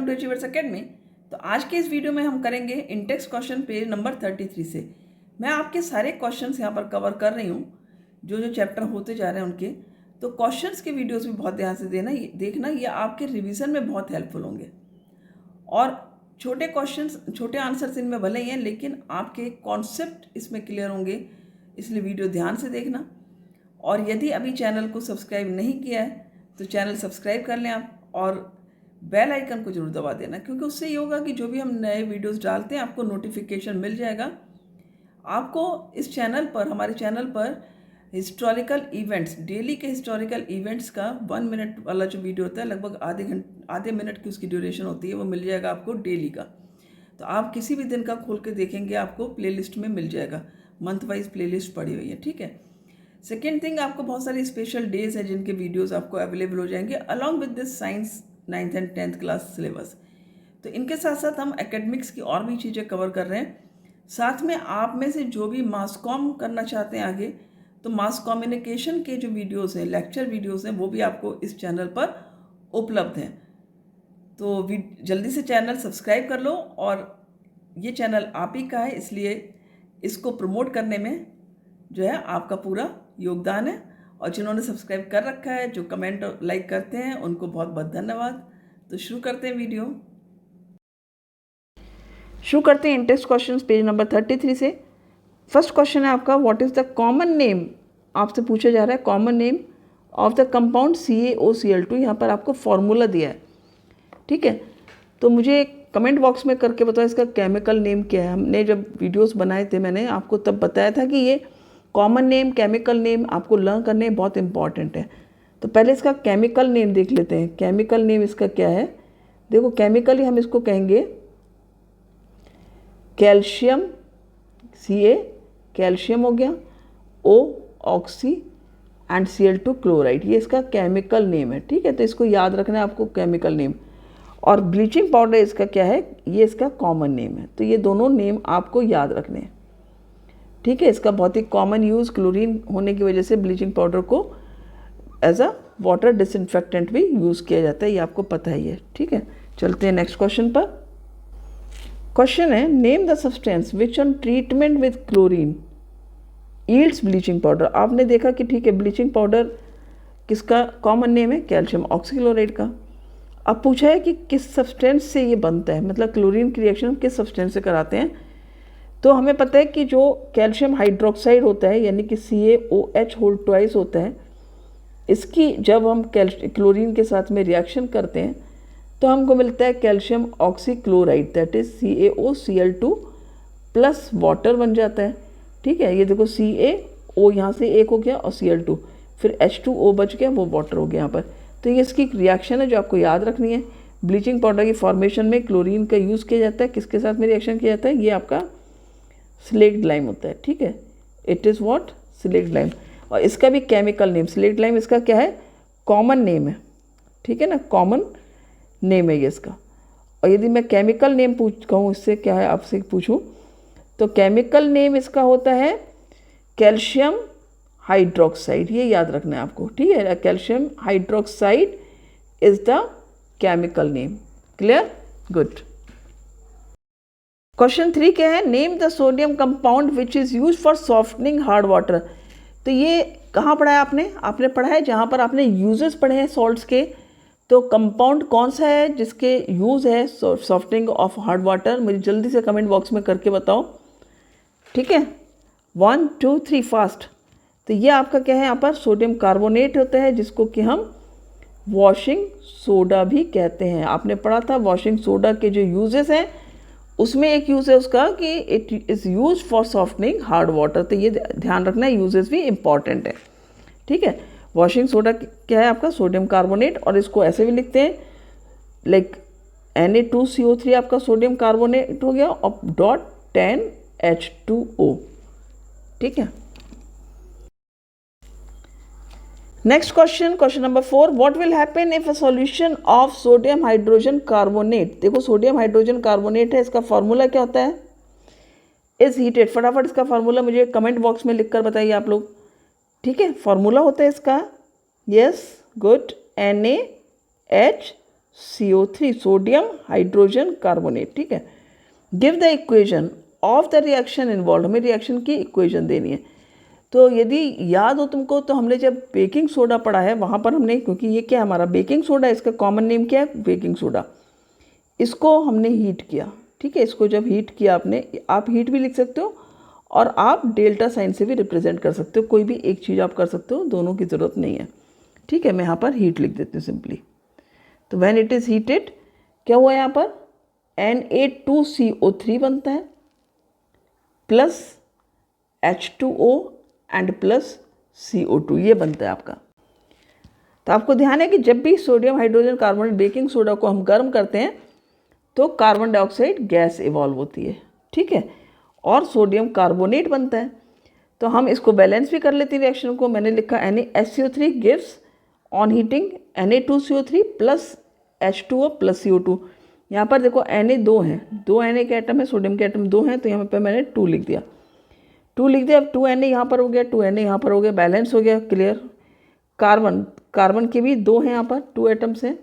Welcome to achievers academy. तो आज के इस वीडियो में हम करेंगे इंडेक्स क्वेश्चन पेज नंबर 33 से। मैं आपके सारे क्वेश्चंस यहाँ पर कवर कर रही हूँ, जो जो चैप्टर होते जा रहे हैं उनके। तो क्वेश्चंस के वीडियोस भी बहुत ध्यान से देखना, ये आपके रिवीजन में बहुत हेल्पफुल होंगे। और छोटे क्वेश्चंस, छोटे आंसर्स इनमें भले ही हैं, लेकिन आपके कॉन्सेप्ट इसमें क्लियर होंगे, इसलिए वीडियो ध्यान से देखना। और यदि अभी चैनल को सब्सक्राइब नहीं किया है तो चैनल सब्सक्राइब कर लें आप, और बेल आइकन को जरूर दबा देना, क्योंकि उससे ये होगा कि जो भी हम नए वीडियोस डालते हैं आपको नोटिफिकेशन मिल जाएगा। आपको इस चैनल पर, हमारे चैनल पर हिस्टोरिकल इवेंट्स, डेली के हिस्टोरिकल इवेंट्स का 1 मिनट वाला जो वीडियो होता है, लगभग आधे मिनट की उसकी ड्यूरेशन होती है, वो मिल जाएगा आपको डेली का। तो आप किसी भी दिन का खोल के देखेंगे, आपको प्लेलिस्ट में मिल जाएगा, मंथ वाइज प्लेलिस्ट पड़ी हुई है, ठीक है। सेकेंड थिंग, आपको बहुत सारी स्पेशल डेज हैं जिनके वीडियोस आपको अवेलेबल हो जाएंगे along with this science 9th and 10th class syllabus. तो इनके साथ साथ हम एकेडमिक्स की और भी चीज़ें कवर कर रहे हैं। साथ में आप में से जो भी मास कॉम करना चाहते हैं आगे, तो मास कम्युनिकेशन के जो वीडियोस हैं, लेक्चर वीडियोस हैं, वो भी आपको इस चैनल पर उपलब्ध हैं। तो जल्दी से चैनल सब्सक्राइब कर लो, और ये चैनल आप ही का है, इसलिए इसको प्रमोट करने में जो है आपका पूरा योगदान है। और जिन्होंने सब्सक्राइब कर रखा है, जो कमेंट और लाइक करते हैं, उनको बहुत बहुत धन्यवाद। तो शुरू करते हैं वीडियो। शुरू करते हैं इंडेक्स क्वेश्चंस पेज नंबर 33 से। फर्स्ट क्वेश्चन है आपका, what is the common name, आपसे पूछा जा रहा है common name of the compound CaOCl2। यहाँ पर आपको फॉर्मूला दिया है, ठीक है। तो मुझे कमेंट बॉक्स में करके बताओ इसका केमिकल नेम क्या है। हमने जब वीडियोस बनाए थे, मैंने आपको तब बताया था कि ये कॉमन नेम, केमिकल नेम आपको लर्न करने बहुत इंपॉर्टेंट है। तो पहले इसका केमिकल नेम देख लेते हैं। केमिकल नेम इसका क्या है, देखो केमिकली हम इसको कहेंगे कैल्शियम, Ca कैल्शियम हो गया, O oxy and Cl2 chloride, ये इसका केमिकल नेम है, ठीक है। तो इसको याद रखना है आपको, केमिकल नेम। और ब्लीचिंग पाउडर इसका क्या है, ये इसका कॉमन नेम है। तो ये दोनों नेम आपको याद रखने हैं, ठीक है। इसका बहुत ही कॉमन यूज़ क्लोरीन होने की वजह से ब्लीचिंग पाउडर को एज अ वाटर डिसइंफेक्टेंट भी यूज़ किया जाता है, ये आपको पता ही है, ठीक है। चलते हैं नेक्स्ट क्वेश्चन पर। क्वेश्चन है, name the substance which on treatment with chlorine yields bleaching powder. आपने देखा कि ठीक है, ब्लीचिंग पाउडर किसका कॉमन नेम है, कैल्शियम ऑक्सीक्लोराइड का। अब पूछा है कि किस सब्सटेंस से ये बनता है, मतलब क्लोरीन की रिएक्शन किस सब्सटेंस से कराते हैं। तो हमें पता है कि जो कैल्शियम हाइड्रोक्साइड होता है, यानी कि CaOH होल ट्वाइस होता है, इसकी जब हम क्लोरीन के साथ में रिएक्शन करते हैं तो हमको मिलता है calcium oxychloride, that is CaOCl2 plus water बन जाता है, ठीक है। ये देखो CaO यहाँ से एक हो गया और Cl2, फिर H2O बच गया, वो वाटर हो गया यहाँ पर। तो ये इसकी रिएक्शन है जो आपको याद रखनी है। ब्लीचिंग पाउडर की फॉर्मेशन में क्लोरीन का यूज़ किया जाता है, किसके साथ में रिएक्शन किया जाता है, ये आपका स्लेक्ट लाइम होता है, ठीक है। It is what, slaked lime. और इसका भी केमिकल नेम, स्लेक्ट लाइम इसका क्या है, कॉमन नेम है, ठीक है ना, कॉमन नेम है ये इसका। और यदि मैं केमिकल नेम कहूँ, इससे क्या है आपसे पूछूँ, तो केमिकल नेम इसका होता है कैल्शियम हाइड्रोक्साइड, ये याद रखना है आपको, ठीक है। Calcium hydroxide is the chemical name, clear, good. Question 3 क्या है, name the sodium compound which is use for softening hard water. तो ये कहाँ पढ़ा है आपने पढ़ा है जहाँ पर आपने यूजेस पढ़े हैं सॉल्ट्स के। तो कंपाउंड कौन सा है जिसके यूज़ है सॉफ्टनिंग ऑफ हार्ड वाटर, मुझे जल्दी से कमेंट बॉक्स में करके बताओ, ठीक है। 1 2 3 फास्ट। तो ये आपका क्या है, यहाँ पर सोडियम कार्बोनेट होता है, जिसको कि हम वॉशिंग सोडा भी कहते हैं। आपने पढ़ा था वॉशिंग सोडा के जो यूजेस हैं, उसमें एक यूज़ है उसका कि it is use for softening hard water. तो ये ध्यान रखना है, यूजेस भी इंपॉर्टेंट है, ठीक है। वॉशिंग सोडा क्या है आपका, सोडियम कार्बोनेट, और इसको ऐसे भी लिखते हैं लाइक Na2CO3 आपका सोडियम कार्बोनेट हो गया, और डॉट 10H2O, ठीक है। Next question, question number 4, what will happen if a solution of sodium hydrogen carbonate. देखो सोडियम हाइड्रोजन कार्बोनेट है, इसका फॉर्मूला क्या होता है, इज हीटेड। फटाफट इसका फॉर्मूला मुझे कमेंट बॉक्स में लिखकर बताइए आप लोग, ठीक है। फॉर्मूला होता है इसका, yes good, NaH CO3 sodium hydrogen carbonate, ठीक है। Give the equation of the reaction involve, हमें रिएक्शन की इक्वेशन देनी है। तो यदि याद हो तुमको तो हमने जब बेकिंग सोडा पढ़ा है वहाँ पर हमने, क्योंकि ये क्या हमारा बेकिंग सोडा, इसका कॉमन नेम क्या है बेकिंग सोडा, इसको हमने हीट किया, ठीक है। इसको जब हीट किया आपने, आप हीट भी लिख सकते हो और आप डेल्टा साइन से भी रिप्रेजेंट कर सकते हो, कोई भी एक चीज़ आप कर सकते हो, दोनों की ज़रूरत नहीं है, ठीक है। मैं यहाँ पर हीट लिख देती हूँ सिंपली। तो व्हेन इट इज़ हीटेड क्या हुआ यहाँ पर Na2CO3 बनता है plus H2O and plus CO2, ये बनता है आपका। तो आपको ध्यान है कि जब भी sodium hydrogen carbonate baking soda को हम गर्म करते हैं तो कार्बन डाइऑक्साइड गैस इवॉल्व होती है, ठीक है, और सोडियम कार्बोनेट बनता है। तो हम इसको बैलेंस भी कर लेते हैं रिएक्शन को। मैंने लिखा NaSCO3 gives on heating Na2CO3 plus H2O plus CO2। यहाँ पर देखो Na 2 हैं, 2 Na के एटम है, सोडियम के एटम 2 हैं, तो यहाँ पर मैंने 2 लिख दिया, 2 लिख दिया। अब 2 Na यहाँ पर हो गया, 2 Na यहाँ पर हो गया, बैलेंस हो गया, क्लियर। कार्बन के भी 2 हैं यहाँ पर, 2 एटम्स हैं,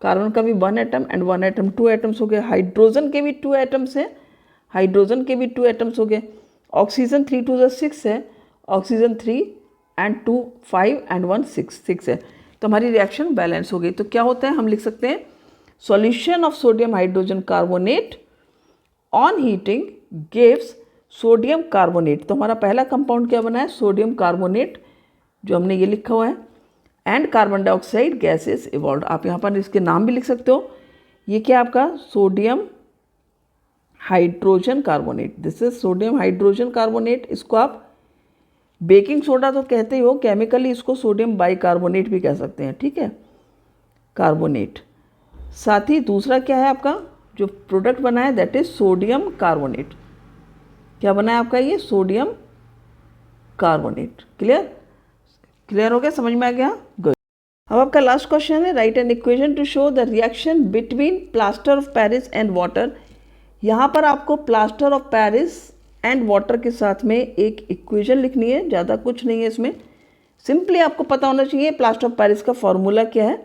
कार्बन का भी 1 एटम एंड 1 एटम, 2 एटम्स हो गए। हाइड्रोजन के भी 2 एटम्स हैं, हाइड्रोजन के भी 2 एटम्स हो गए। ऑक्सीजन 3 2 6 है, ऑक्सीजन 3 एंड 2 5 एंड 1 6 है। तो हमारी रिएक्शन बैलेंस हो गई। तो क्या होता है, हम लिख सकते हैं solution of sodium hydrogen carbonate on heating gives sodium carbonate. तो हमारा पहला कंपाउंड क्या बना है, सोडियम कार्बोनेट, जो हमने ये लिखा हुआ है, and carbon dioxide gases evolve. आप यहाँ पर इसके नाम भी लिख सकते हो। ये क्या आपका sodium hydrogen carbonate, this is sodium hydrogen carbonate. इसको आप बेकिंग सोडा तो कहते ही हो, केमिकली इसको सोडियम बाइकार्बोनेट भी कह सकते हैं, ठीक है, कार्बोनेट। साथ ही दूसरा क्या है आपका जो प्रोडक्ट बना है, दैट इज सोडियम कार्बोनेट। क्या बना है आपका ये सोडियम कार्बोनेट। क्लियर हो गया, समझ में आ गया, गुड। अब आपका लास्ट क्वेश्चन है, right an equation two show the reaction between plaster of Paris and water. यहाँ पर आपको plaster of Paris and water के साथ में एक इक्वेशन लिखनी है, ज़्यादा कुछ नहीं है इसमें। सिंपली आपको पता होना चाहिए प्लास्टर ऑफ पेरिस का फॉर्मूला क्या है।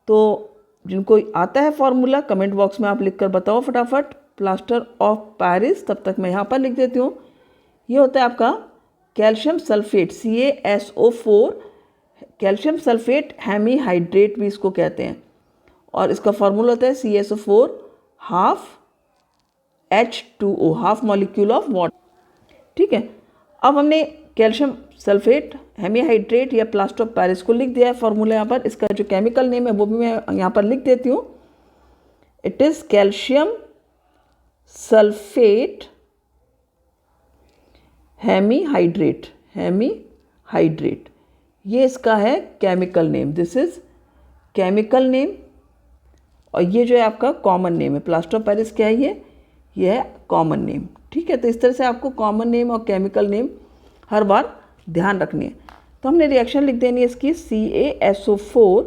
तो जिनको आता है फॉर्मूला कमेंट बॉक्स में आप लिखकर बताओ फटाफट, प्लास्टर ऑफ पेरिस। तब तक मैं यहाँ पर लिख देती हूँ। ये होता है आपका calcium sulphate CaSO4, calcium sulphate hemihydrate भी इसको कहते हैं, और इसका फॉर्मूला होता है CaSO4 half H2O, half molecule of water, ठीक है। अब हमने कैल्शियम सल्फेट हेमीहाइड्रेट या प्लास्टर ऑफ पेरिस को लिख दिया है फॉर्मूला यहाँ पर। इसका जो केमिकल नेम है वो भी मैं यहाँ पर लिख देती हूँ। It is calcium sulphate hemihydrate, ये इसका है chemical name, this is chemical name. और ये जो है आपका कॉमन नेम है, प्लास्टर ऑफ पेरिस क्या है ये है कॉमन नेम, ठीक है। तो इस तरह से आपको कॉमन नेम और केमिकल नेम हर बार ध्यान रखनी है। तो हमने रिएक्शन लिख देनी है इसकी CaSO4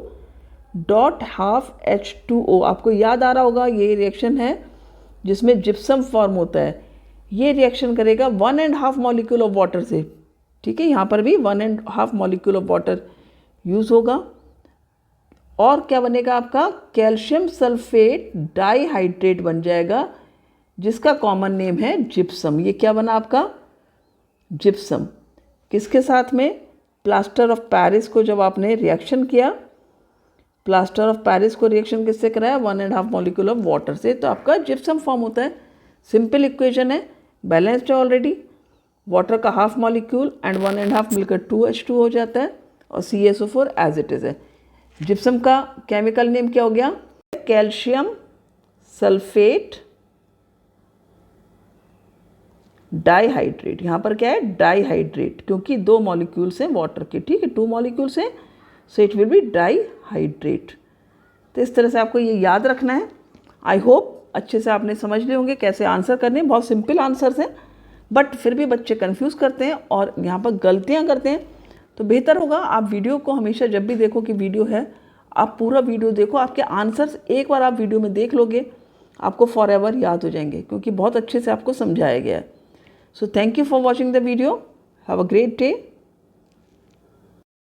डॉट हाफ H2O। आपको याद आ रहा होगा ये रिएक्शन है जिसमें जिप्सम फॉर्म होता है। ये रिएक्शन करेगा 1.5 मॉलिक्यूल ऑफ वाटर से, ठीक है। यहाँ पर भी 1.5 मॉलिक्यूल ऑफ वाटर यूज़ होगा। और क्या बनेगा आपका कैल्शियम सल्फेट डाइहाइड्रेट बन जाएगा, जिसका कॉमन नेम है जिप्सम। ये क्या बना आपका जिप्सम। किसके साथ में, प्लास्टर ऑफ पेरिस को जब आपने रिएक्शन किया, प्लास्टर ऑफ पेरिस को रिएक्शन किससे कराया 1.5 मॉलिक्यूल ऑफ वाटर से, तो आपका जिप्सम फॉर्म होता है। सिंपल इक्वेशन है, बैलेंस्ड है ऑलरेडी। वाटर का हाफ मॉलिक्यूल एंड 1.5 मिलकर 2H2 हो जाता है और CaSO4 एज इट इज़ है। जिप्सम का केमिकल नेम क्या हो गया, कैल्शियम सल्फेट डाइहाइड्रेट। यहाँ पर क्या है डाइहाइड्रेट, क्योंकि 2 मॉलिक्यूल्स हैं वाटर के, ठीक है, 2 मॉलिक्यूल्स हैं, so it will be dihydrate. तो इस तरह से आपको ये याद रखना है। आई होप अच्छे से आपने समझ लिए होंगे कैसे आंसर करने। बहुत सिंपल आंसर्स हैं, बट फिर भी बच्चे कंफ्यूज करते हैं और यहाँ पर गलतियाँ करते हैं। तो बेहतर होगा आप वीडियो को हमेशा जब भी देखो कि वीडियो है, आप पूरा वीडियो देखो। आपके आंसर्स एक बार आप वीडियो में देख लोगे, आपको फॉर एवर याद हो जाएंगे, क्योंकि बहुत अच्छे से आपको समझाया गया है। So thank you for watching the video. Have a great day.